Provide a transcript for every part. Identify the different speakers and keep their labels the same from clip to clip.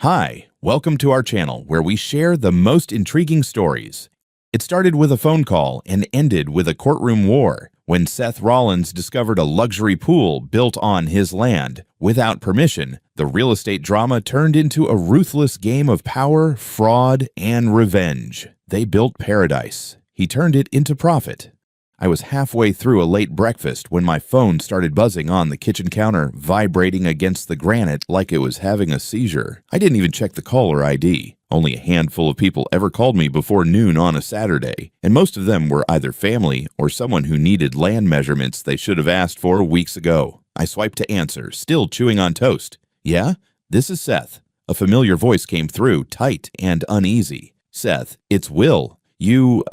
Speaker 1: Hi, welcome to our channel where we share the most intriguing stories. It started with a phone call and ended with a courtroom war when Seth Rollins discovered a luxury pool built on his land. Without permission, the real estate drama turned into a ruthless game of power, fraud, and revenge. They built paradise. He turned it into profit. I was halfway through a late breakfast when my phone started buzzing on the kitchen counter, vibrating against the granite like it was having a seizure. I didn't even check the caller ID. Only a handful of people ever called me before noon on a Saturday, and most of them were either family or someone who needed land measurements they should have asked for weeks ago. I swiped to answer, still chewing on toast. Yeah? This is Seth. A familiar voice came through, tight and uneasy. Seth, it's Will. You,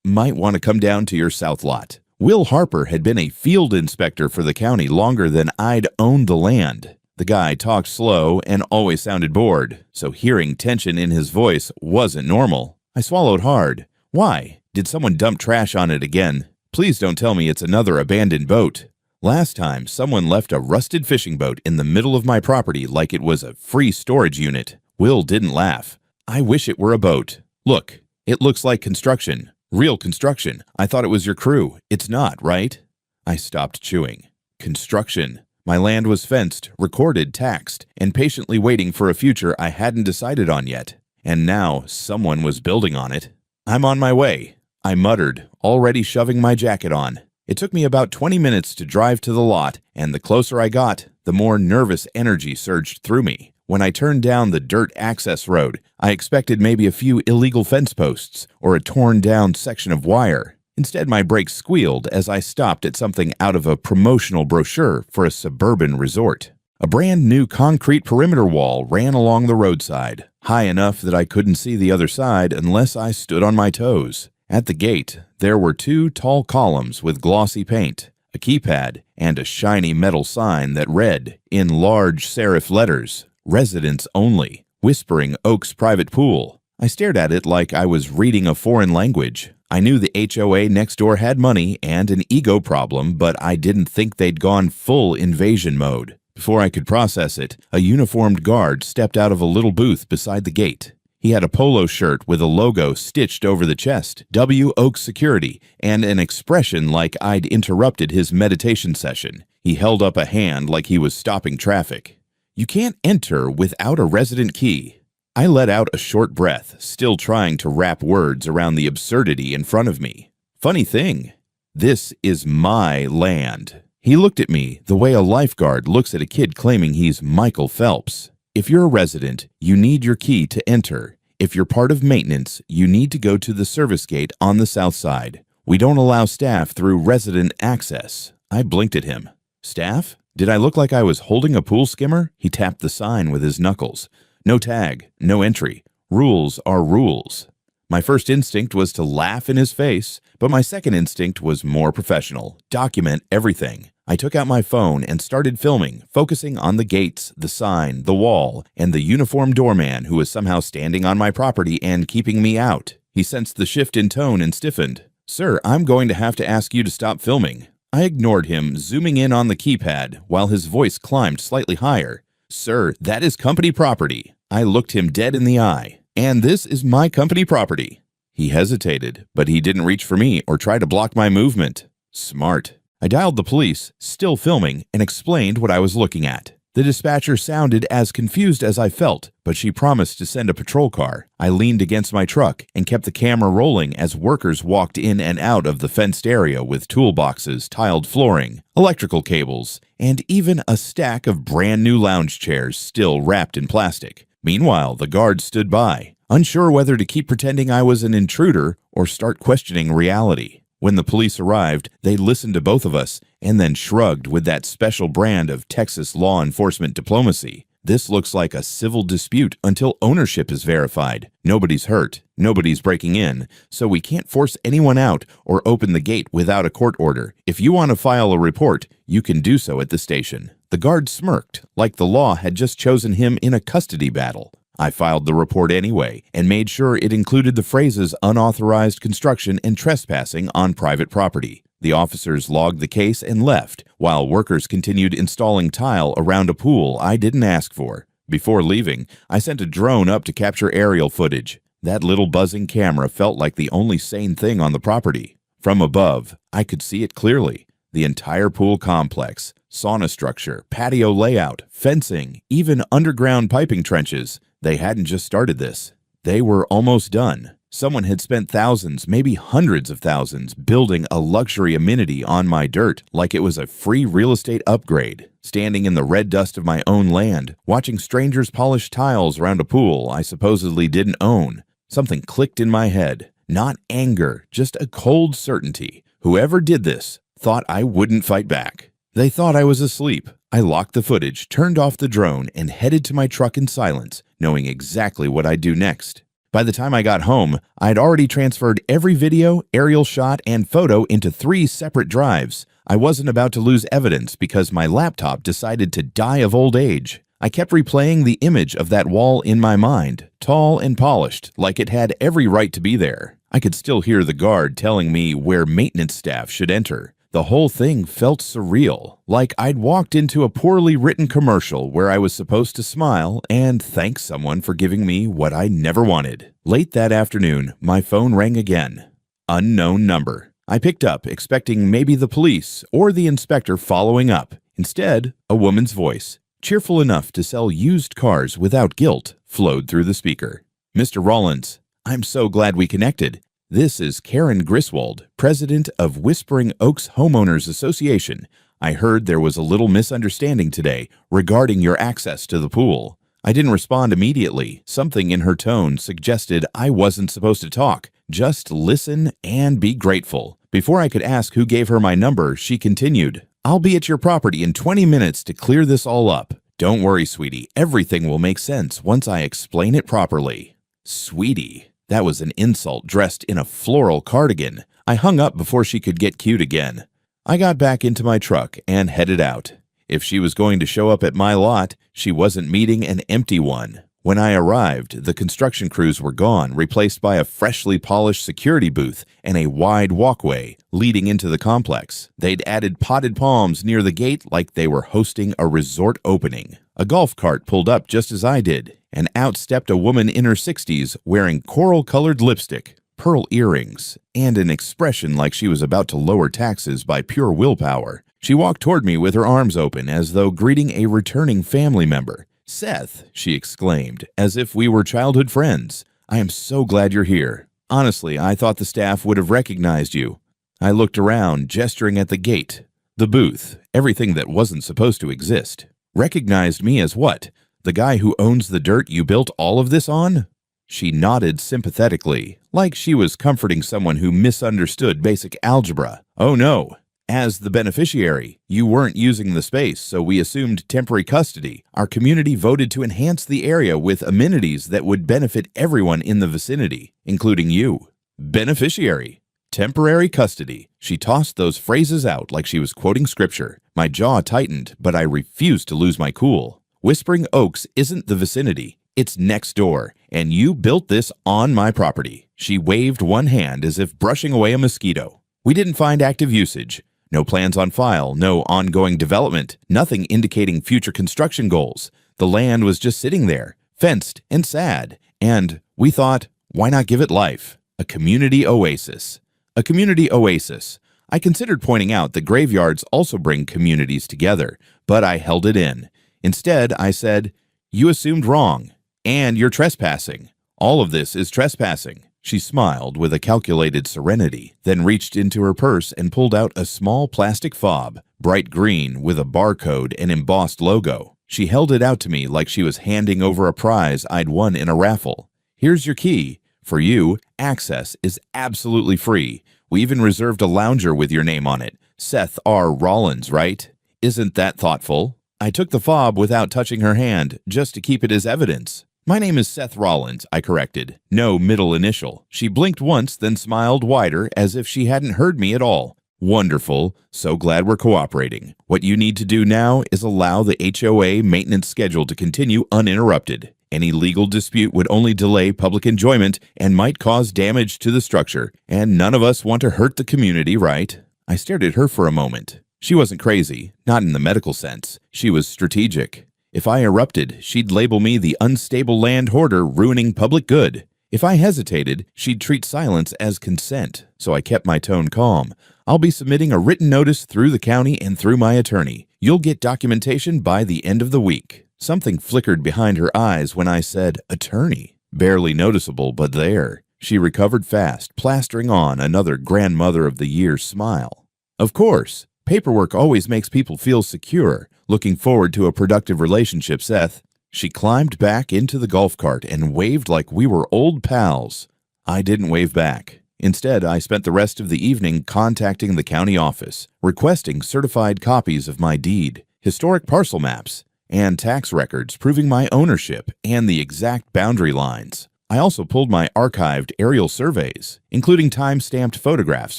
Speaker 1: might want to come down to your south lot. Will Harper had been a field inspector for the county longer than I'd owned the land. The guy talked slow and always sounded bored, so hearing tension in his voice wasn't normal. I swallowed hard. Why? Did someone dump trash on it again? Please don't tell me it's another abandoned boat. Last time, someone left a rusted fishing boat in the middle of my property like it was a free storage unit. Will didn't laugh. I wish it were a boat. Look, it looks like construction. Real construction. I thought it was your crew. It's not, right? I stopped chewing. Construction. My land was fenced, recorded, taxed, and patiently waiting for a future I hadn't decided on yet. And now someone was building on it. I'm on my way, I muttered, already shoving my jacket on. It took me about 20 minutes to drive to the lot, and the closer I got, the more nervous energy surged through me. When I turned down the dirt access road, I expected maybe a few illegal fence posts or a torn-down section of wire. Instead, my brakes squealed as I stopped at something out of a promotional brochure for a suburban resort. A brand-new concrete perimeter wall ran along the roadside, high enough that I couldn't see the other side unless I stood on my toes. At the gate, there were two tall columns with glossy paint, a keypad, and a shiny metal sign that read, in large serif letters, "Residents only, Whispering Oaks Private Pool." I stared at it like I was reading a foreign language. I knew the HOA next door had money and an ego problem, but I didn't think they'd gone full invasion mode. Before I could process it, a uniformed guard stepped out of a little booth beside the gate. He had a polo shirt with a logo stitched over the chest, W Oaks Security, and an expression like I'd interrupted his meditation session. He held up a hand like he was stopping traffic. "You can't enter without a resident key." I let out a short breath, still trying to wrap words around the absurdity in front of me. Funny thing, this is my land. He looked at me the way a lifeguard looks at a kid claiming he's Michael Phelps. If you're a resident, you need your key to enter. If you're part of maintenance, you need to go to the service gate on the south side. We don't allow staff through resident access. I blinked at him. Staff? Did I look like I was holding a pool skimmer? He tapped the sign with his knuckles. No tag, no entry. Rules are rules. My first instinct was to laugh in his face, but my second instinct was more professional. Document everything. I took out my phone and started filming, focusing on the gates, the sign, the wall, and the uniformed doorman who was somehow standing on my property and keeping me out. He sensed the shift in tone and stiffened. "Sir, I'm going to have to ask you to stop filming." I ignored him, zooming in on the keypad, while his voice climbed slightly higher. "Sir, that is company property." I looked him dead in the eye. "And this is my company property." He hesitated, but he didn't reach for me or try to block my movement. Smart. I dialed the police, still filming, and explained what I was looking at. The dispatcher sounded as confused as I felt, but she promised to send a patrol car. I leaned against my truck and kept the camera rolling as workers walked in and out of the fenced area with toolboxes, tiled flooring, electrical cables, and even a stack of brand new lounge chairs still wrapped in plastic. Meanwhile, the guard stood by, unsure whether to keep pretending I was an intruder or start questioning reality. When the police arrived, they listened to both of us and then shrugged with that special brand of Texas law enforcement diplomacy. This looks like a civil dispute until ownership is verified. Nobody's hurt, nobody's breaking in, so we can't force anyone out or open the gate without a court order. If you want to file a report, you can do so at the station. The guard smirked, like the law had just chosen him in a custody battle. I filed the report anyway and made sure it included the phrases unauthorized construction and trespassing on private property. The officers logged the case and left, while workers continued installing tile around a pool I didn't ask for. Before leaving, I sent a drone up to capture aerial footage. That little buzzing camera felt like the only sane thing on the property. From above, I could see it clearly. The entire pool complex, sauna structure, patio layout, fencing, even underground piping trenches. They hadn't just started this. They were almost done. Someone had spent thousands, maybe hundreds of thousands, building a luxury amenity on my dirt like it was a free real estate upgrade. Standing in the red dust of my own land, watching strangers polish tiles around a pool I supposedly didn't own, something clicked in my head. Not anger, just a cold certainty. Whoever did this thought I wouldn't fight back. They thought I was asleep. I locked the footage, turned off the drone, and headed to my truck in silence, knowing exactly what I'd do next. By the time I got home, I'd already transferred every video, aerial shot, and photo into 3 separate drives. I wasn't about to lose evidence because my laptop decided to die of old age. I kept replaying the image of that wall in my mind, tall and polished, like it had every right to be there. I could still hear the guard telling me where maintenance staff should enter. The whole thing felt surreal, like I'd walked into a poorly written commercial where I was supposed to smile and thank someone for giving me what I never wanted. Late that afternoon, my phone rang again. Unknown number. I picked up, expecting maybe the police or the inspector following up. Instead, a woman's voice, cheerful enough to sell used cars without guilt, flowed through the speaker. Mr. Rollins, I'm so glad we connected. This is Karen Griswold, president of Whispering Oaks Homeowners Association. I heard there was a little misunderstanding today regarding your access to the pool. I didn't respond immediately. Something in her tone suggested I wasn't supposed to talk. Just listen and be grateful. Before I could ask who gave her my number, she continued, I'll be at your property in 20 minutes to clear this all up. Don't worry, sweetie. Everything will make sense once I explain it properly. Sweetie. That was an insult dressed in a floral cardigan. I hung up before she could get cute again. I got back into my truck and headed out. If she was going to show up at my lot, she wasn't meeting an empty one. When I arrived, the construction crews were gone, replaced by a freshly polished security booth and a wide walkway leading into the complex. They'd added potted palms near the gate like they were hosting a resort opening. A golf cart pulled up just as I did, and out stepped a woman in her 60s wearing coral-colored lipstick, pearl earrings, and an expression like she was about to lower taxes by pure willpower. She walked toward me with her arms open as though greeting a returning family member. Seth, she exclaimed, as if we were childhood friends. I am so glad you're here. Honestly, I thought the staff would have recognized you. I looked around, gesturing at the gate, the booth, everything that wasn't supposed to exist. Recognized me as what? The guy who owns the dirt you built all of this on? She nodded sympathetically, like she was comforting someone who misunderstood basic algebra. Oh no. As the beneficiary, you weren't using the space, so we assumed temporary custody. Our community voted to enhance the area with amenities that would benefit everyone in the vicinity, including you. Beneficiary. Temporary custody. She tossed those phrases out like she was quoting scripture. My jaw tightened, but I refused to lose my cool. Whispering Oaks isn't the vicinity. It's next door, and you built this on my property. She waved one hand as if brushing away a mosquito. We didn't find active usage. No plans on file, no ongoing development, nothing indicating future construction goals. The land was just sitting there, fenced and sad. And we thought, why not give it life? A community oasis. A community oasis. I considered pointing out that graveyards also bring communities together, but I held it in. Instead, I said, you assumed wrong, and you're trespassing. All of this is trespassing. She smiled with a calculated serenity, then reached into her purse and pulled out a small plastic fob, bright green with a barcode and embossed logo. She held it out to me like she was handing over a prize I'd won in a raffle. Here's your key. For you, access is absolutely free. We even reserved a lounger with your name on it. Seth R. Rollins, right? Isn't that thoughtful? I took the fob without touching her hand, just to keep it as evidence. My name is Seth Rollins, I corrected. No middle initial. She blinked once, then smiled wider as if she hadn't heard me at all. Wonderful. So glad we're cooperating. What you need to do now is allow the HOA maintenance schedule to continue uninterrupted. Any legal dispute would only delay public enjoyment and might cause damage to the structure, and none of us want to hurt the community, right? I stared at her for a moment. She wasn't crazy, not in the medical sense. She was strategic. If I erupted, she'd label me the unstable land hoarder ruining public good. If I hesitated, she'd treat silence as consent, so I kept my tone calm. I'll be submitting a written notice through the county and through my attorney. You'll get documentation by the end of the week. Something flickered behind her eyes when I said, attorney. Barely noticeable, but there. She recovered fast, plastering on another grandmother of the year smile. Of course, paperwork always makes people feel secure. Looking forward to a productive relationship, Seth. She climbed back into the golf cart and waved like we were old pals. I didn't wave back. Instead, I spent the rest of the evening contacting the county office, requesting certified copies of my deed, historic parcel maps, and tax records proving my ownership and the exact boundary lines. I also pulled my archived aerial surveys, including time-stamped photographs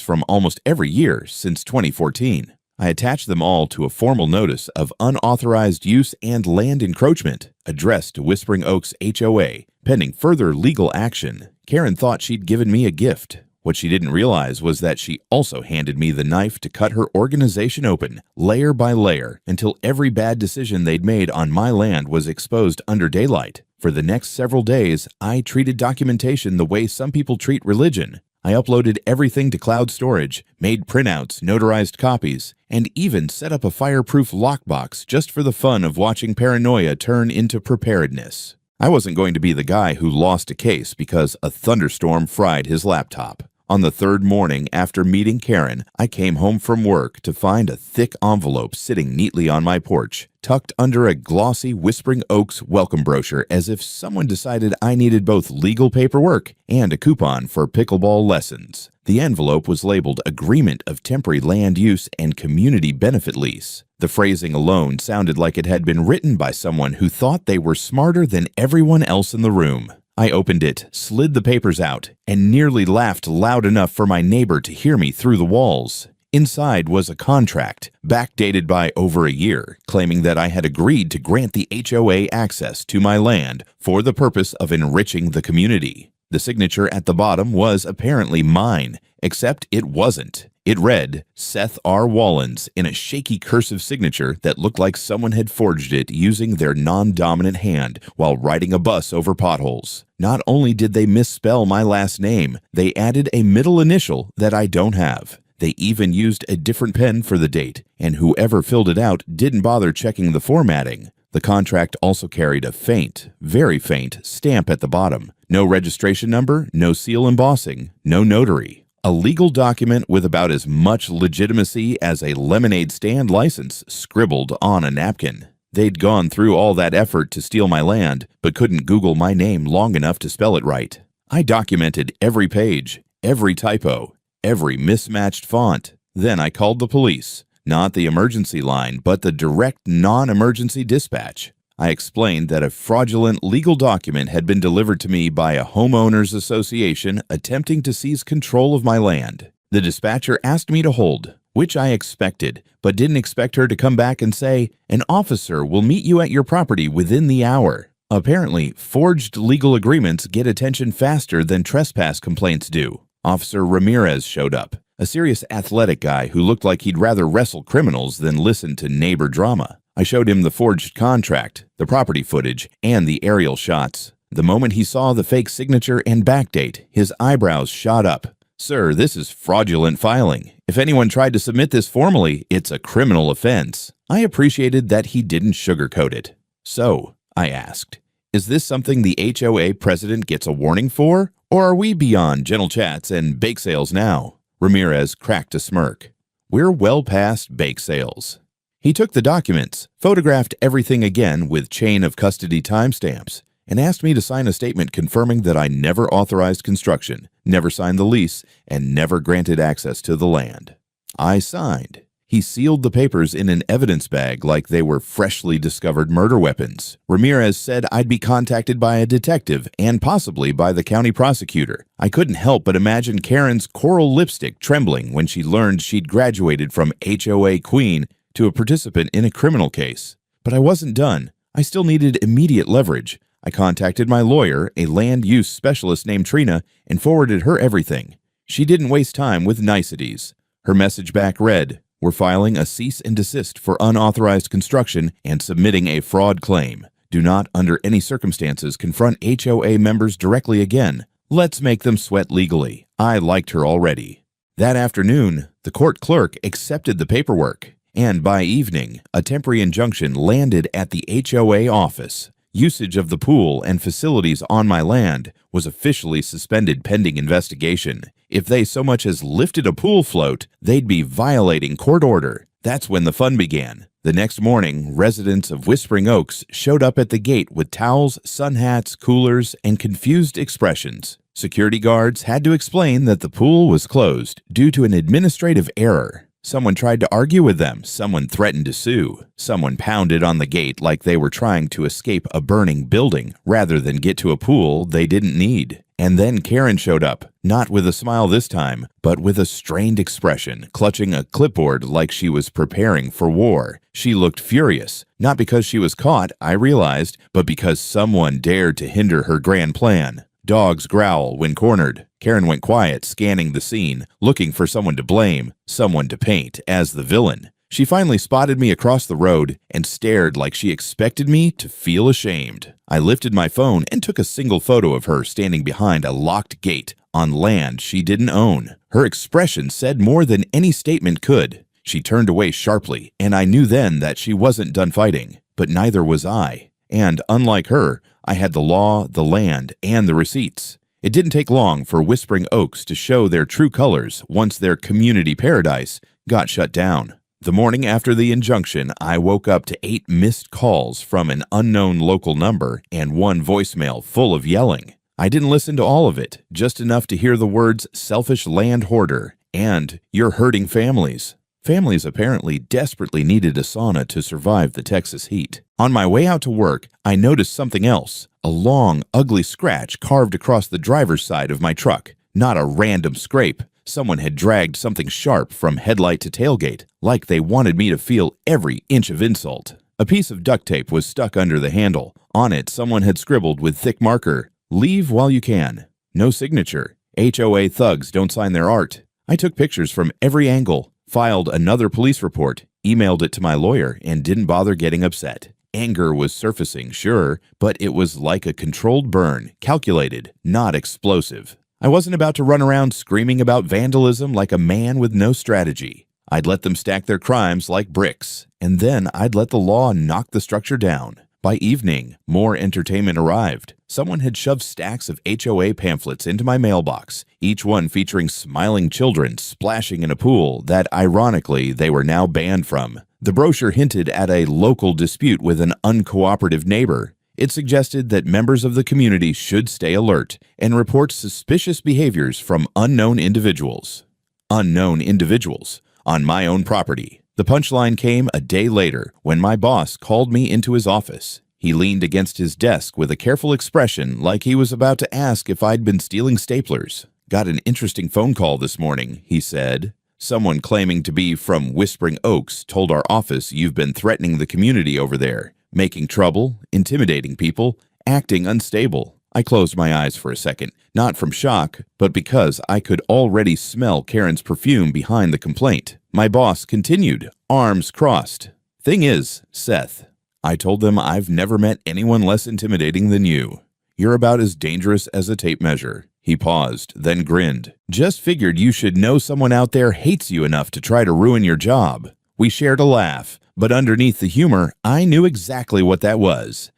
Speaker 1: from almost every year since 2014. I attached them all to a formal notice of unauthorized use and land encroachment addressed to Whispering Oaks HOA, pending further legal action. Karen thought she'd given me a gift. What she didn't realize was that she also handed me the knife to cut her organization open, layer by layer, until every bad decision they'd made on my land was exposed under daylight. For the next several days, I treated documentation the way some people treat religion. I uploaded everything to cloud storage, made printouts, notarized copies, and even set up a fireproof lockbox just for the fun of watching paranoia turn into preparedness. I wasn't going to be the guy who lost a case because a thunderstorm fried his laptop. On the third morning after meeting Karen, I came home from work to find a thick envelope sitting neatly on my porch, tucked under a glossy Whispering Oaks welcome brochure as if someone decided I needed both legal paperwork and a coupon for pickleball lessons. The envelope was labeled Agreement of Temporary Land Use and Community Benefit Lease. The phrasing alone sounded like it had been written by someone who thought they were smarter than everyone else in the room. I opened it, slid the papers out, and nearly laughed loud enough for my neighbor to hear me through the walls. Inside was a contract, backdated by over a year, claiming that I had agreed to grant the HOA access to my land for the purpose of enriching the community. The signature at the bottom was apparently mine, except it wasn't. It read, Seth R. Wallens, in a shaky cursive signature that looked like someone had forged it using their non-dominant hand while riding a bus over potholes. Not only did they misspell my last name, they added a middle initial that I don't have. They even used a different pen for the date, and whoever filled it out didn't bother checking the formatting. The contract also carried a faint, very faint, stamp at the bottom. No registration number, no seal embossing, no notary. A legal document with about as much legitimacy as a lemonade stand license scribbled on a napkin. They'd gone through all that effort to steal my land, but couldn't Google my name long enough to spell it right. I documented every page, every typo, every mismatched font. Then I called the police, not the emergency line, but the direct non-emergency dispatch. I explained that a fraudulent legal document had been delivered to me by a homeowners association attempting to seize control of my land. The dispatcher asked me to hold, which I expected, but didn't expect her to come back and say, an officer will meet you at your property within the hour. Apparently, forged legal agreements get attention faster than trespass complaints do. Officer Ramirez showed up, a serious athletic guy who looked like he'd rather wrestle criminals than listen to neighbor drama. I showed him the forged contract, the property footage, and the aerial shots. The moment he saw the fake signature and backdate, his eyebrows shot up. Sir, this is fraudulent filing. If anyone tried to submit this formally, it's a criminal offense. I appreciated that he didn't sugarcoat it. So, I asked, is this something the HOA president gets a warning for? Or are we beyond gentle chats and bake sales now? Ramirez cracked a smirk. We're well past bake sales. He took the documents, photographed everything again with chain of custody timestamps, and asked me to sign a statement confirming that I never authorized construction, never signed the lease, and never granted access to the land. I signed. He sealed the papers in an evidence bag like they were freshly discovered murder weapons. Ramirez said I'd be contacted by a detective and possibly by the county prosecutor. I couldn't help but imagine Karen's coral lipstick trembling when she learned she'd graduated from HOA queen to a participant in a criminal case. But I wasn't done. I still needed immediate leverage. I contacted my lawyer, a land use specialist named Trina, and forwarded her everything. She didn't waste time with niceties. Her message back read, We're filing a cease and desist for unauthorized construction and submitting a fraud claim. Do not, under any circumstances, confront HOA members directly again. Let's make them sweat legally. I liked her already. That afternoon, the court clerk accepted the paperwork, and by evening, a temporary injunction landed at the HOA office. Usage of the pool and facilities on my land was officially suspended pending investigation. If they so much as lifted a pool float, they'd be violating court order. That's when the fun began. The next morning, residents of Whispering Oaks showed up at the gate with towels, sun hats, coolers, and confused expressions. Security guards had to explain that the pool was closed due to an administrative error. Someone tried to argue with them. Someone threatened to sue. Someone pounded on the gate like they were trying to escape a burning building rather than get to a pool they didn't need. And then Karen showed up, not with a smile this time, but with a strained expression, clutching a clipboard like she was preparing for war. She looked furious, not because she was caught, I realized, but because someone dared to hinder her grand plan. Dogs growl when cornered. Karen went quiet, scanning the scene, looking for someone to blame, someone to paint as the villain. She finally spotted me across the road and stared like she expected me to feel ashamed. I lifted my phone and took a single photo of her standing behind a locked gate on land she didn't own. Her expression said more than any statement could. She turned away sharply, and I knew then that she wasn't done fighting, but neither was I. And unlike her, I had the law, the land, and the receipts. It didn't take long for Whispering Oaks to show their true colors once their community paradise got shut down. The morning after the injunction, I woke up to 8 missed calls from an unknown local number and 1 voicemail full of yelling. I didn't listen to all of it, just enough to hear the words selfish land hoarder and you're hurting families. Families apparently desperately needed a sauna to survive the Texas heat. On my way out to work, I noticed something else, a long, ugly scratch carved across the driver's side of my truck. Not a random scrape. Someone had dragged something sharp from headlight to tailgate, like they wanted me to feel every inch of insult. A piece of duct tape was stuck under the handle. On it, someone had scribbled with thick marker, "Leave while you can." No signature. HOA thugs don't sign their art. I took pictures from every angle, filed another police report, emailed it to my lawyer, and didn't bother getting upset. Anger was surfacing, sure, but it was like a controlled burn, calculated, not explosive. I wasn't about to run around screaming about vandalism like a man with no strategy. I'd let them stack their crimes like bricks, and then I'd let the law knock the structure down. By evening, more entertainment arrived. Someone had shoved stacks of HOA pamphlets into my mailbox, each one featuring smiling children splashing in a pool that, ironically, they were now banned from. The brochure hinted at a local dispute with an uncooperative neighbor. It suggested that members of the community should stay alert and report suspicious behaviors from unknown individuals. Unknown individuals on my own property. The punchline came a day later when my boss called me into his office. He leaned against his desk with a careful expression like he was about to ask if I'd been stealing staplers. "Got an interesting phone call this morning," he said. "Someone claiming to be from Whispering Oaks told our office you've been threatening the community over there, making trouble, intimidating people, acting unstable." I closed my eyes for a second, not from shock, but because I could already smell Karen's perfume behind the complaint. My boss continued, arms crossed. "Thing is, Seth, I told them I've never met anyone less intimidating than you. You're about as dangerous as a tape measure." He paused, then grinned. "Just figured you should know someone out there hates you enough to try to ruin your job." We shared a laugh, but underneath the humor, I knew exactly what that was.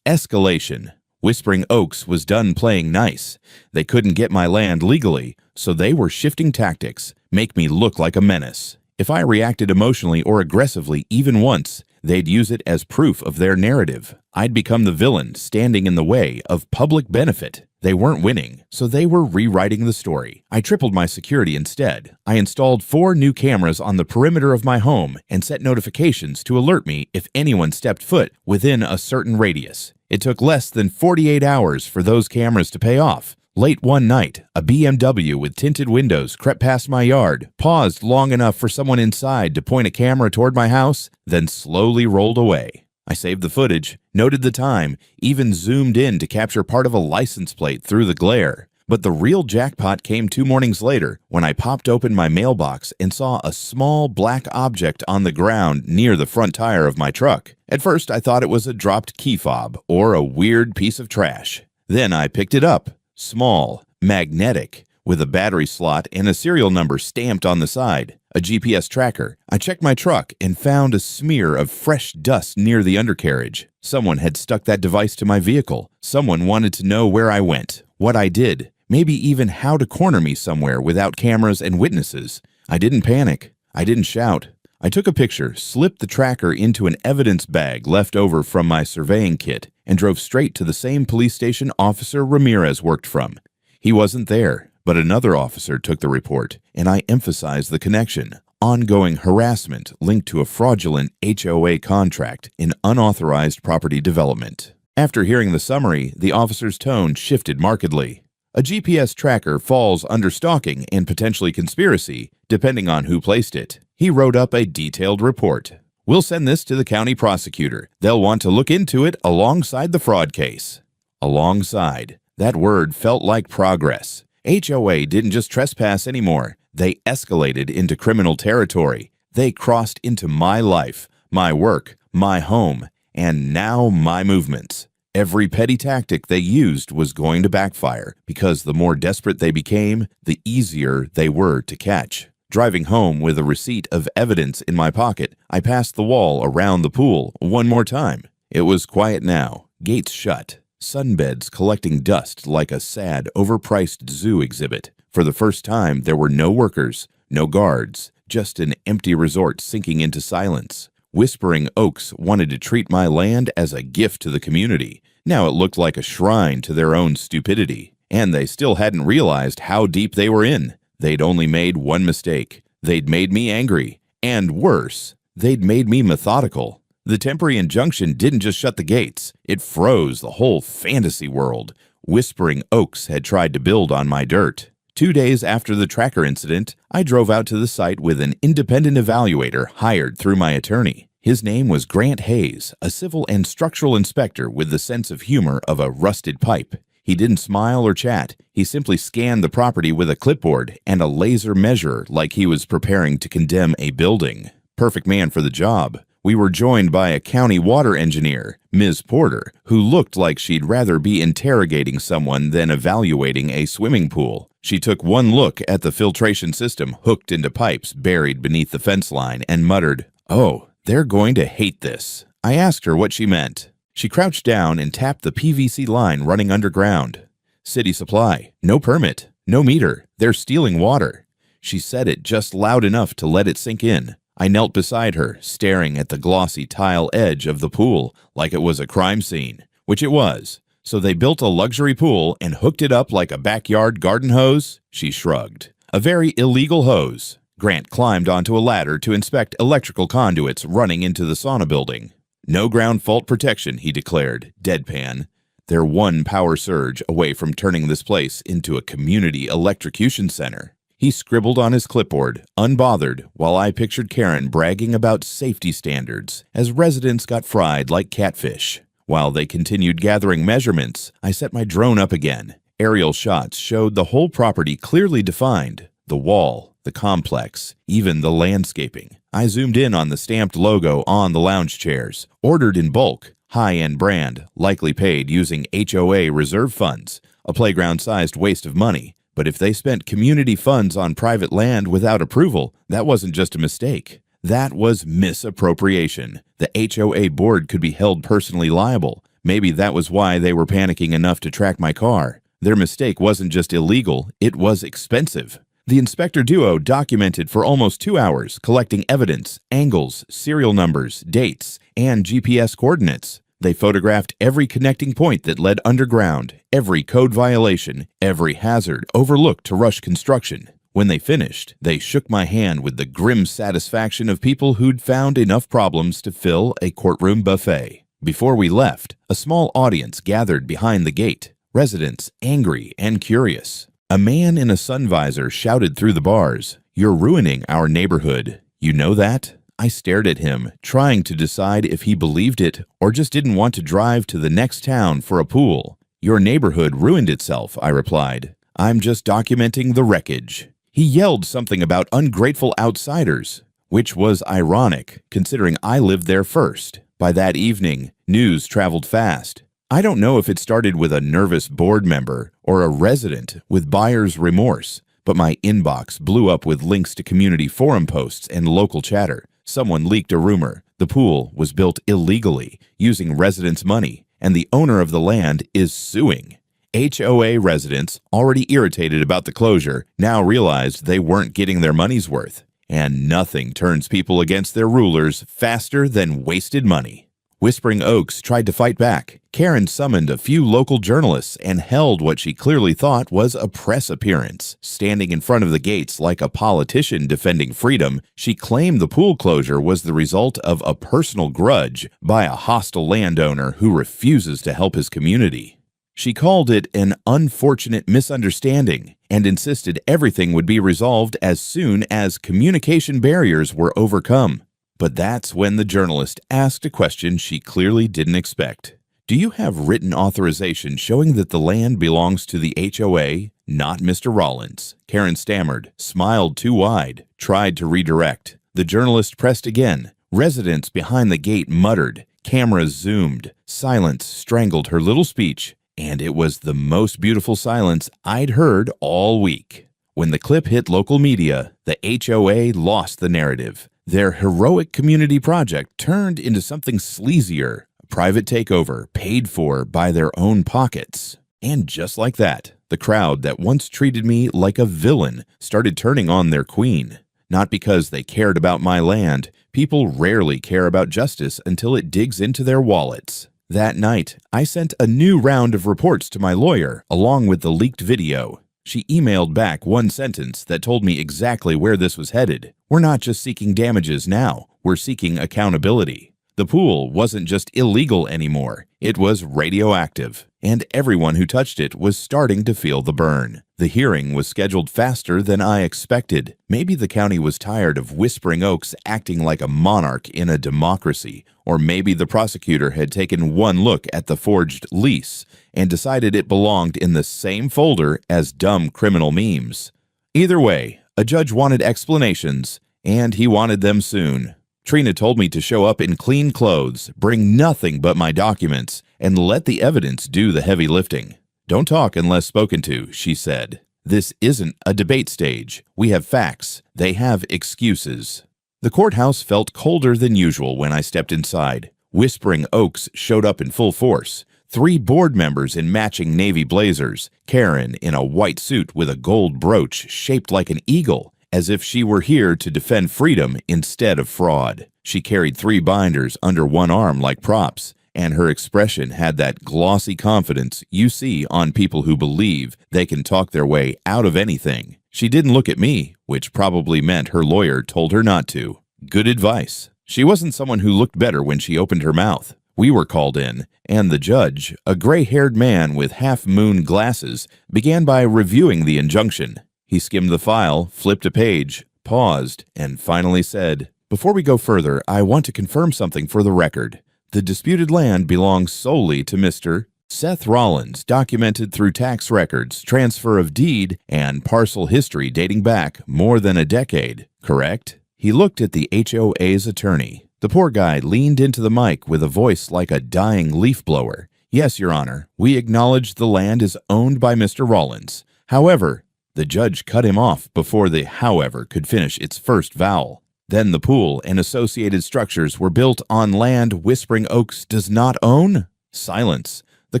Speaker 1: Escalation. Whispering Oaks was done playing nice. They couldn't get my land legally, so they were shifting tactics, make me look like a menace. If I reacted emotionally or aggressively even once, they'd use it as proof of their narrative. I'd become the villain standing in the way of public benefit. They weren't winning, so they were rewriting the story. I tripled my security instead. I installed 4 new cameras on the perimeter of my home and set notifications to alert me if anyone stepped foot within a certain radius. It took less than 48 hours for those cameras to pay off. Late one night, a BMW with tinted windows crept past my yard, paused long enough for someone inside to point a camera toward my house, then slowly rolled away. I saved the footage, noted the time, even zoomed in to capture part of a license plate through the glare. But the real jackpot came 2 mornings later when I popped open my mailbox and saw a small black object on the ground near the front tire of my truck. At first, I thought it was a dropped key fob or a weird piece of trash. Then I picked it up. Small, magnetic, with a battery slot and a serial number stamped on the side. A GPS tracker. I checked my truck and found a smear of fresh dust near the undercarriage. Someone had stuck that device to my vehicle. Someone wanted to know where I went, what I did, maybe even how to corner me somewhere without cameras and witnesses. I didn't panic. I didn't shout. I took a picture, slipped the tracker into an evidence bag left over from my surveying kit, and drove straight to the same police station Officer Ramirez worked from. He wasn't there. But another officer took the report, and I emphasized the connection. Ongoing harassment linked to a fraudulent HOA contract in unauthorized property development. After hearing the summary, the officer's tone shifted markedly. A GPS tracker falls under stalking and potentially conspiracy, depending on who placed it. He wrote up a detailed report. We'll send this to the county prosecutor. They'll want to look into it alongside the fraud case. Alongside. That word felt like progress. HOA didn't just trespass anymore. They escalated into criminal territory. They crossed into my life, my work, my home, and now my movements. Every petty tactic they used was going to backfire because the more desperate they became, the easier they were to catch. Driving home with a receipt of evidence in my pocket, I passed the wall around the pool one more time. It was quiet now, gates shut. Sunbeds collecting dust like a sad, overpriced zoo exhibit. For the first time, there were no workers, no guards, just an empty resort sinking into silence. Whispering Oaks wanted to treat my land as a gift to the community. Now it looked like a shrine to their own stupidity. And they still hadn't realized how deep they were in. They'd only made one mistake. They'd made me angry. And worse, they'd made me methodical. The temporary injunction didn't just shut the gates, it froze the whole fantasy world. Whispering Oaks had tried to build on my dirt. 2 days after the tracker incident, I drove out to the site with an independent evaluator hired through my attorney. His name was Grant Hayes, a civil and structural inspector with the sense of humor of a rusted pipe. He didn't smile or chat. He simply scanned the property with a clipboard and a laser measurer like he was preparing to condemn a building. Perfect man for the job. We were joined by a county water engineer, Ms. Porter, who looked like she'd rather be interrogating someone than evaluating a swimming pool. She took one look at the filtration system hooked into pipes buried beneath the fence line and muttered, "Oh, they're going to hate this." I asked her what she meant. She crouched down and tapped the PVC line running underground. "City supply. No permit. No meter. They're stealing water." She said it just loud enough to let it sink in. I knelt beside her, staring at the glossy tile edge of the pool like it was a crime scene, which it was. "So they built a luxury pool and hooked it up like a backyard garden hose?" She shrugged. "A very illegal hose." Grant climbed onto a ladder to inspect electrical conduits running into the sauna building. "No ground fault protection," he declared, deadpan. "They're one power surge away from turning this place into a community electrocution center." He scribbled on his clipboard, unbothered, while I pictured Karen bragging about safety standards as residents got fried like catfish. While they continued gathering measurements, I set my drone up again. Aerial shots showed the whole property clearly defined. The wall, the complex, even the landscaping. I zoomed in on the stamped logo on the lounge chairs. Ordered in bulk, high-end brand, likely paid using HOA reserve funds. A playground-sized waste of money. But if they spent community funds on private land without approval, that wasn't just a mistake. That was misappropriation. The HOA board could be held personally liable. Maybe that was why they were panicking enough to track my car. Their mistake wasn't just illegal, it was expensive. The inspector duo documented for almost 2 hours, collecting evidence, angles, serial numbers, dates, and GPS coordinates. They photographed every connecting point that led underground, every code violation, every hazard overlooked to rush construction. When they finished, they shook my hand with the grim satisfaction of people who'd found enough problems to fill a courtroom buffet. Before we left, a small audience gathered behind the gate, residents angry and curious. A man in a sun visor shouted through the bars, "You're ruining our neighborhood. You know that?" I stared at him, trying to decide if he believed it or just didn't want to drive to the next town for a pool. "Your neighborhood ruined itself," I replied. I'm just documenting the wreckage." He yelled something about ungrateful outsiders, which was ironic, considering I lived there first. By that evening, news traveled fast. I don't know if it started with a nervous board member or a resident with buyer's remorse, but my inbox blew up with links to community forum posts and local chatter. Someone leaked a rumor. The pool was built illegally, using residents' money, and the owner of the land is suing. HOA residents, already irritated about the closure, now realized they weren't getting their money's worth. And nothing turns people against their rulers faster than wasted money. Whispering Oaks tried to fight back. Karen summoned a few local journalists and held what she clearly thought was a press appearance. Standing in front of the gates like a politician defending freedom, she claimed the pool closure was the result of a personal grudge by a hostile landowner who refuses to help his community. She called it an unfortunate misunderstanding and insisted everything would be resolved as soon as communication barriers were overcome. But that's when the journalist asked a question she clearly didn't expect. "Do you have written authorization showing that the land belongs to the HOA, not Mr. Rollins?" Karen stammered, smiled too wide, tried to redirect. The journalist pressed again. Residents behind the gate muttered. Cameras zoomed. Silence strangled her little speech, and it was the most beautiful silence I'd heard all week. When the clip hit local media, the HOA lost the narrative. Their heroic community project turned into something sleazier, a private takeover paid for by their own pockets. And just like that, the crowd that once treated me like a villain started turning on their queen. Not because they cared about my land. People rarely care about justice until it digs into their wallets. That night, I sent a new round of reports to my lawyer, along with the leaked video. She emailed back one sentence that told me exactly where this was headed. "We're not just seeking damages now, we're seeking accountability." The pool wasn't just illegal anymore, it was radioactive, and everyone who touched it was starting to feel the burn. The hearing was scheduled faster than I expected. Maybe the county was tired of Whispering Oaks acting like a monarch in a democracy, or maybe the prosecutor had taken one look at the forged lease and decided it belonged in the same folder as dumb criminal memes. Either way, a judge wanted explanations, and he wanted them soon. Trina told me to show up in clean clothes, bring nothing but my documents, and let the evidence do the heavy lifting. "Don't talk unless spoken to," she said. "This isn't a debate stage. We have facts. They have excuses." The courthouse felt colder than usual when I stepped inside. Whispering Oaks showed up in full force. 3 board members in matching navy blazers, Karen in a white suit with a gold brooch shaped like an eagle, as if she were here to defend freedom instead of fraud. She carried 3 binders under one arm like props, and her expression had that glossy confidence you see on people who believe they can talk their way out of anything. She didn't look at me, which probably meant her lawyer told her not to. Good advice. She wasn't someone who looked better when she opened her mouth. We were called in, and the judge, a gray-haired man with half-moon glasses, began by reviewing the injunction. He skimmed the file, flipped a page, paused, and finally said, "Before we go further, I want to confirm something for the record. The disputed land belongs solely to Mr. Seth Rollins, documented through tax records, transfer of deed, and parcel history dating back more than a decade, correct?" He looked at the HOA's attorney. The poor guy leaned into the mic with a voice like a dying leaf blower. "Yes, Your Honor, we acknowledge the land is owned by Mr. Rollins. However," the judge cut him off before the "however" could finish its first vowel. "Then the pool and associated structures were built on land Whispering Oaks does not own?" Silence. The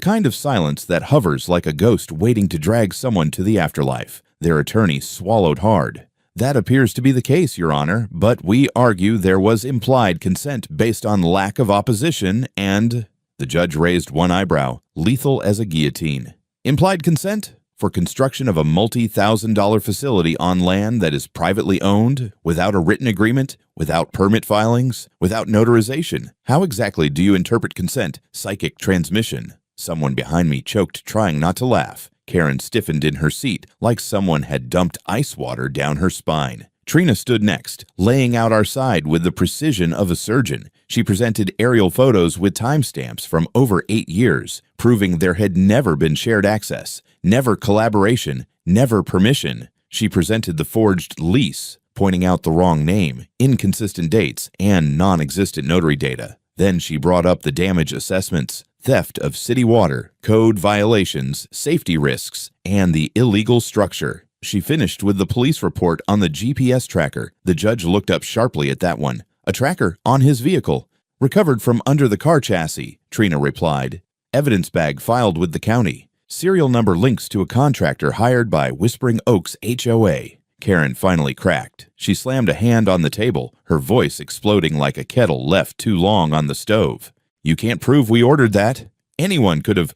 Speaker 1: kind of silence that hovers like a ghost waiting to drag someone to the afterlife. Their attorney swallowed hard. "That appears to be the case, Your Honor, but we argue there was implied consent based on lack of opposition and—" The judge raised one eyebrow, lethal as a guillotine. "Implied consent? For construction of a multi-$1,000 facility on land that is privately owned, without a written agreement, without permit filings, without notarization? How exactly do you interpret consent? Psychic transmission?" Someone behind me choked, trying not to laugh. Karen stiffened in her seat like someone had dumped ice water down her spine. Trina stood next, laying out our side with the precision of a surgeon. She presented aerial photos with timestamps from over 8 years, proving there had never been shared access, never collaboration, never permission. She presented the forged lease, pointing out the wrong name, inconsistent dates, and non-existent notary data. Then she brought up the damage assessments, theft of city water, code violations, safety risks, and the illegal structure. She finished with the police report on the GPS tracker. The judge looked up sharply at that one. A tracker on his vehicle. Recovered from under the car chassis, Trina replied. Evidence bag filed with the county. Serial number links to a contractor hired by Whispering Oaks HOA. Karen finally cracked. She slammed a hand on the table, her voice exploding like a kettle left too long on the stove. You can't prove we ordered that. Anyone could have.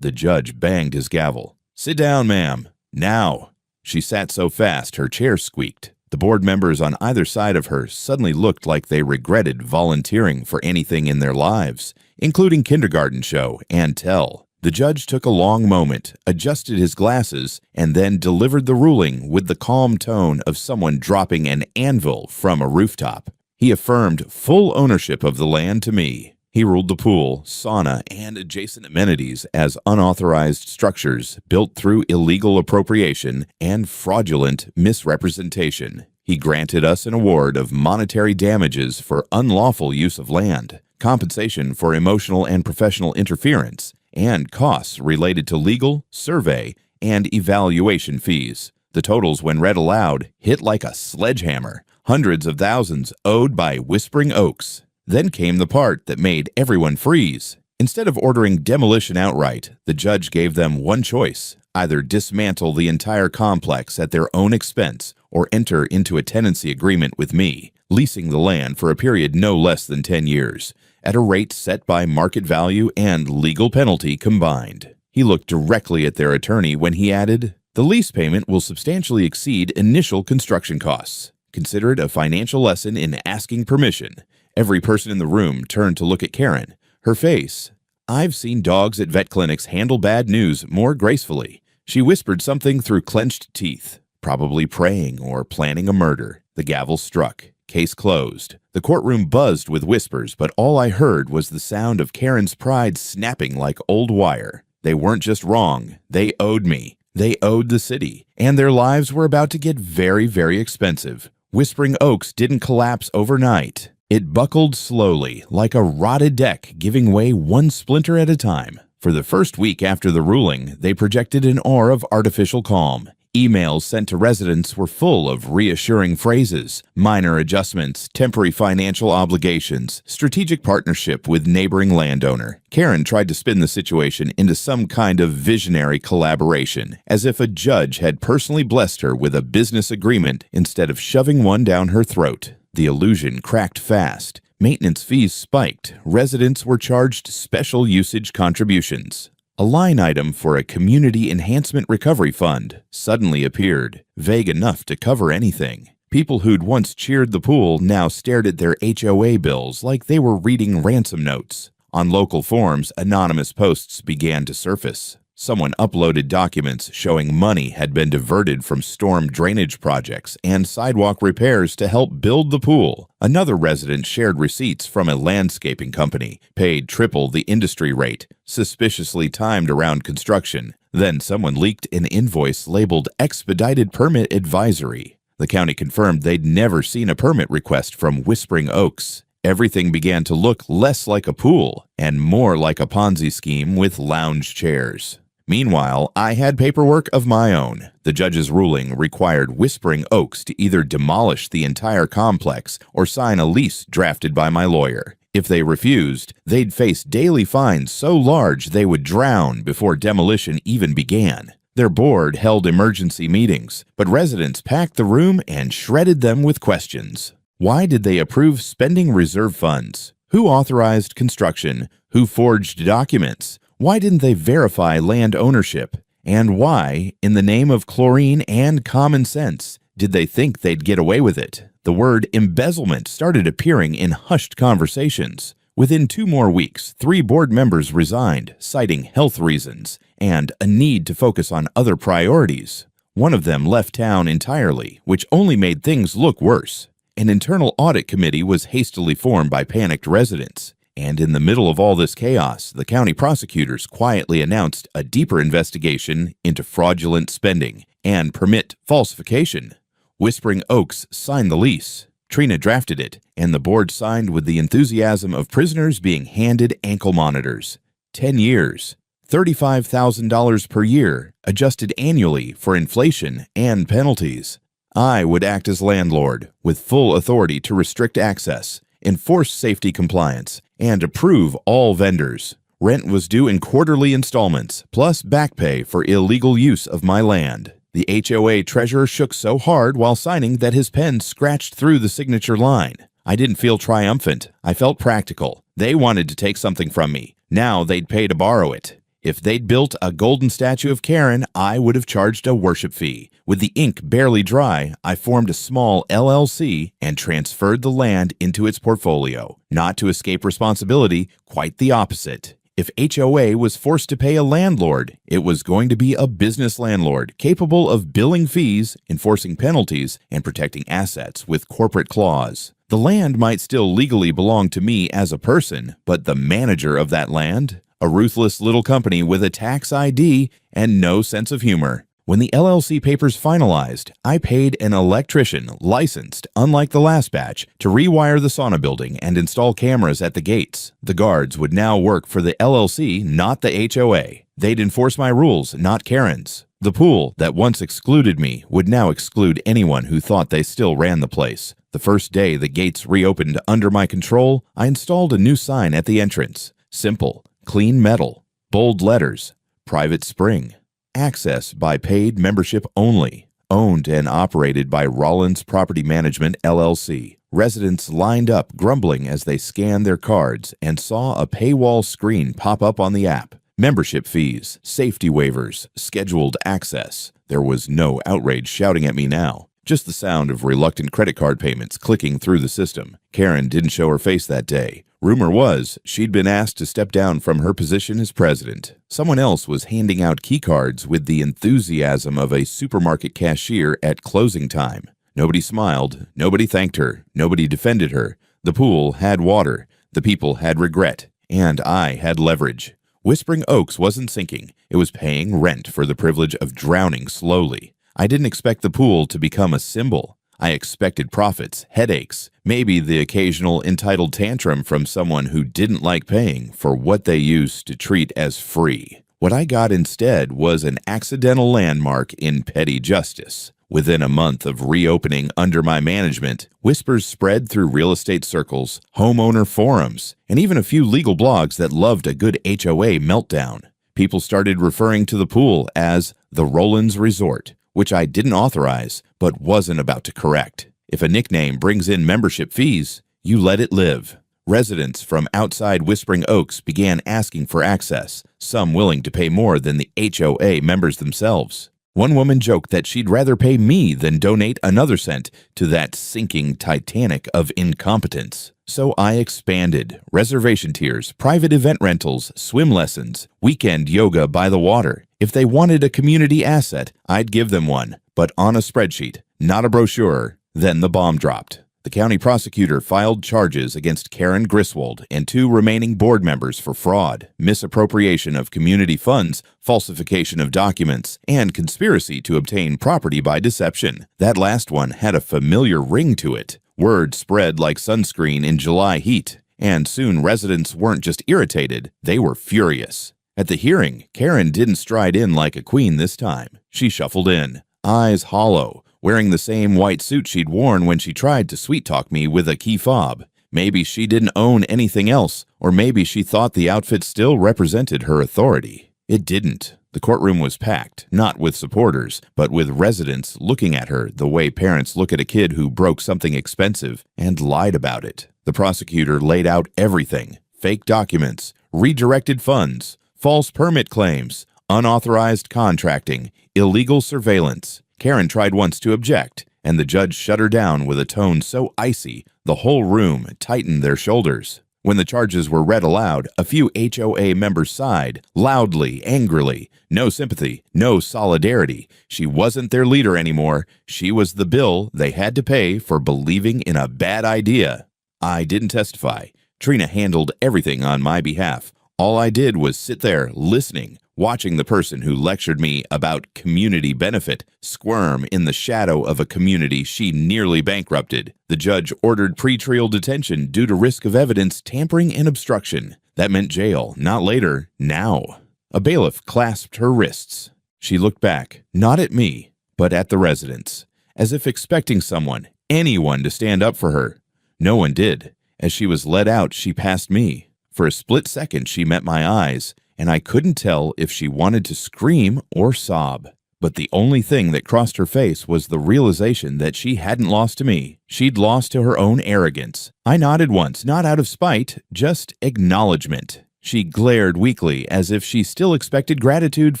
Speaker 1: The judge banged his gavel. Sit down, ma'am. Now. She sat so fast her chair squeaked. The board members on either side of her suddenly looked like they regretted volunteering for anything in their lives, including kindergarten show and tell. The judge took a long moment, adjusted his glasses, and then delivered the ruling with the calm tone of someone dropping an anvil from a rooftop. He affirmed full ownership of the land to me. He ruled the pool, sauna, and adjacent amenities as unauthorized structures built through illegal appropriation and fraudulent misrepresentation. He granted us an award of monetary damages for unlawful use of land, compensation for emotional and professional interference, and costs related to legal, survey, and evaluation fees. The totals, when read aloud, hit like a sledgehammer. Hundreds of thousands owed by Whispering Oaks. Then came the part that made everyone freeze. Instead of ordering demolition outright, the judge gave them one choice: either dismantle the entire complex at their own expense or enter into a tenancy agreement with me, leasing the land for a period no less than 10 years, at a rate set by market value and legal penalty combined. He looked directly at their attorney when he added, "The lease payment will substantially exceed initial construction costs. Consider it a financial lesson in asking permission." Every person in the room turned to look at Karen. Her face. I've seen dogs at vet clinics handle bad news more gracefully. She whispered something through clenched teeth, probably praying or planning a murder. The gavel struck. Case closed. The courtroom buzzed with whispers, but all I heard was the sound of Karen's pride snapping like old wire. They weren't just wrong. They owed me. They owed the city. And their lives were about to get very, very expensive. Whispering Oaks didn't collapse overnight. It buckled slowly, like a rotted deck, giving way one splinter at a time. For the first week after the ruling, they projected an aura of artificial calm. Emails sent to residents were full of reassuring phrases, minor adjustments, temporary financial obligations, strategic partnership with neighboring landowner. Karen tried to spin the situation into some kind of visionary collaboration, as if a judge had personally blessed her with a business agreement instead of shoving one down her throat. The illusion cracked fast. Maintenance fees spiked. Residents were charged special usage contributions. A line item for a Community Enhancement Recovery Fund suddenly appeared, vague enough to cover anything. People who'd once cheered the pool now stared at their HOA bills like they were reading ransom notes. On local forums, anonymous posts began to surface. Someone uploaded documents showing money had been diverted from storm drainage projects and sidewalk repairs to help build the pool. Another resident shared receipts from a landscaping company, paid triple the industry rate, suspiciously timed around construction. Then someone leaked an invoice labeled Expedited Permit Advisory. The county confirmed they'd never seen a permit request from Whispering Oaks. Everything began to look less like a pool and more like a Ponzi scheme with lounge chairs. Meanwhile, I had paperwork of my own. The judge's ruling required Whispering Oaks to either demolish the entire complex or sign a lease drafted by my lawyer. If they refused, they'd face daily fines so large they would drown before demolition even began. Their board held emergency meetings, but residents packed the room and shredded them with questions. Why did they approve spending reserve funds? Who authorized construction? Who forged documents? Why didn't they verify land ownership? And why, in the name of chlorine and common sense, did they think they'd get away with it? The word embezzlement started appearing in hushed conversations. Within 2 more weeks, 3 board members resigned, citing health reasons and a need to focus on other priorities. One of them left town entirely, which only made things look worse. An internal audit committee was hastily formed by panicked residents. And in the middle of all this chaos, the county prosecutors quietly announced a deeper investigation into fraudulent spending and permit falsification. Whispering Oaks signed the lease. Trina drafted it, and the board signed with the enthusiasm of prisoners being handed ankle monitors. 10 years, $35,000 per year, adjusted annually for inflation and penalties. I would act as landlord, with full authority to restrict access, enforce safety compliance, and approve all vendors. Rent was due in quarterly installments, plus back pay for illegal use of my land. The HOA treasurer shook so hard while signing that his pen scratched through the signature line. I didn't feel triumphant. I felt practical. They wanted to take something from me. Now they'd pay to borrow it. If they'd built a golden statue of Karen, I would have charged a worship fee. With the ink barely dry, I formed a small LLC and transferred the land into its portfolio. Not to escape responsibility, quite the opposite. If HOA was forced to pay a landlord, it was going to be a business landlord capable of billing fees, enforcing penalties, and protecting assets with corporate clause. The land might still legally belong to me as a person, but the manager of that land? A ruthless little company with a tax ID and no sense of humor. When the LLC papers finalized, I paid an electrician licensed, unlike the last batch, to rewire the sauna building and install cameras at the gates. The guards would now work for the LLC, not the HOA. They'd enforce my rules, not Karen's. The pool that once excluded me would now exclude anyone who thought they still ran the place. The first day the gates reopened under my control, I installed a new sign at the entrance. Simple, clean metal, bold letters, private spring. Access by paid membership only. Owned and operated by Rollins Property Management, LLC. Residents lined up grumbling as they scanned their cards and saw a paywall screen pop up on the app. Membership fees, safety waivers, scheduled access. There was no outrage shouting at me now. Just the sound of reluctant credit card payments clicking through the system. Karen didn't show her face that day. Rumor was she'd been asked to step down from her position as president. Someone else was handing out keycards with the enthusiasm of a supermarket cashier at closing time. Nobody smiled, nobody thanked her, nobody defended her. The pool had water, the people had regret, and I had leverage. Whispering Oaks wasn't sinking, it was paying rent for the privilege of drowning slowly. I didn't expect the pool to become a symbol. I expected profits, headaches, maybe the occasional entitled tantrum from someone who didn't like paying for what they used to treat as free. What I got instead was an accidental landmark in petty justice. Within a month of reopening under my management, whispers spread through real estate circles, homeowner forums, and even a few legal blogs that loved a good HOA meltdown. People started referring to the pool as the Rollins Resort, which I didn't authorize, but wasn't about to correct. If a nickname brings in membership fees, you let it live. Residents from outside Whispering Oaks began asking for access, some willing to pay more than the HOA members themselves. One woman joked that she'd rather pay me than donate another cent to that sinking Titanic of incompetence. So I expanded. Reservation tiers, private event rentals, swim lessons, weekend yoga by the water. If they wanted a community asset, I'd give them one, but on a spreadsheet, not a brochure. Then the bomb dropped. The county prosecutor filed charges against Karen Griswold and 2 remaining board members for fraud, misappropriation of community funds, falsification of documents, and conspiracy to obtain property by deception. That last one had a familiar ring to it. Word spread like sunscreen in July heat, and soon residents weren't just irritated, they were furious. At the hearing, Karen didn't stride in like a queen this time. She shuffled in, eyes hollow, wearing the same white suit she'd worn when she tried to sweet-talk me with a key fob. Maybe she didn't own anything else, or maybe she thought the outfit still represented her authority. It didn't. The courtroom was packed, not with supporters, but with residents looking at her the way parents look at a kid who broke something expensive and lied about it. The prosecutor laid out everything: fake documents, redirected funds, false permit claims, unauthorized contracting, illegal surveillance. Karen tried once to object, and the judge shut her down with a tone so icy the whole room tightened their shoulders. When the charges were read aloud, a few HOA members sighed, loudly, angrily. No sympathy, no solidarity. She wasn't their leader anymore. She was the bill they had to pay for believing in a bad idea. I didn't testify. Trina handled everything on my behalf. All I did was sit there listening, watching the person who lectured me about community benefit squirm in the shadow of a community she nearly bankrupted. The judge ordered pretrial detention due to risk of evidence tampering and obstruction. That meant jail, not later, now. A bailiff clasped her wrists. She looked back, not at me, but at the residents, as if expecting someone, anyone, to stand up for her. No one did. As she was led out, she passed me. For a split second, she met my eyes, and I couldn't tell if she wanted to scream or sob. But the only thing that crossed her face was the realization that she hadn't lost to me. She'd lost to her own arrogance. I nodded once, not out of spite, just acknowledgement. She glared weakly, as if she still expected gratitude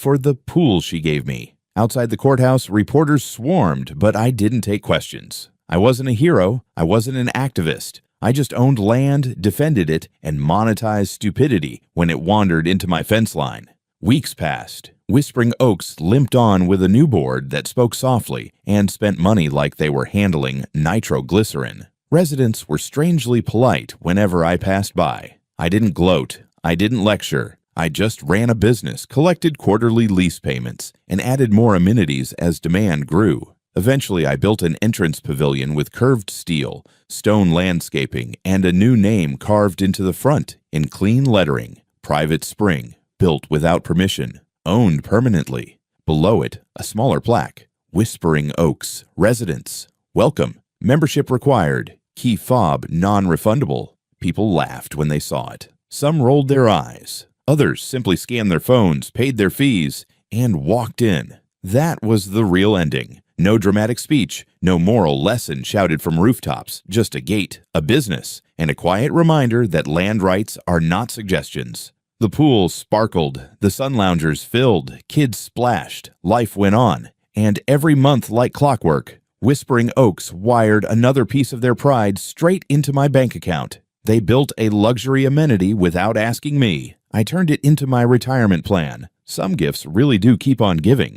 Speaker 1: for the pool she gave me. Outside the courthouse, reporters swarmed, but I didn't take questions. I wasn't a hero. I wasn't an activist. I just owned land, defended it, and monetized stupidity when it wandered into my fence line. Weeks passed. Whispering Oaks limped on with a new board that spoke softly and spent money like they were handling nitroglycerin. Residents were strangely polite whenever I passed by. I didn't gloat. I didn't lecture. I just ran a business, collected quarterly lease payments, and added more amenities as demand grew. Eventually, I built an entrance pavilion with curved steel, stone landscaping, and a new name carved into the front in clean lettering. Private Spring, built without permission, owned permanently. Below it, a smaller plaque, Whispering Oaks, residents, welcome, membership required, key fob non-refundable. People laughed when they saw it. Some rolled their eyes. Others simply scanned their phones, paid their fees, and walked in. That was the real ending. No dramatic speech, no moral lesson shouted from rooftops, just a gate, a business, and a quiet reminder that land rights are not suggestions. The pool sparkled, the sun loungers filled, kids splashed, life went on, and every month like clockwork, Whispering Oaks wired another piece of their pride straight into my bank account. They built a luxury amenity without asking me. I turned it into my retirement plan. Some gifts really do keep on giving.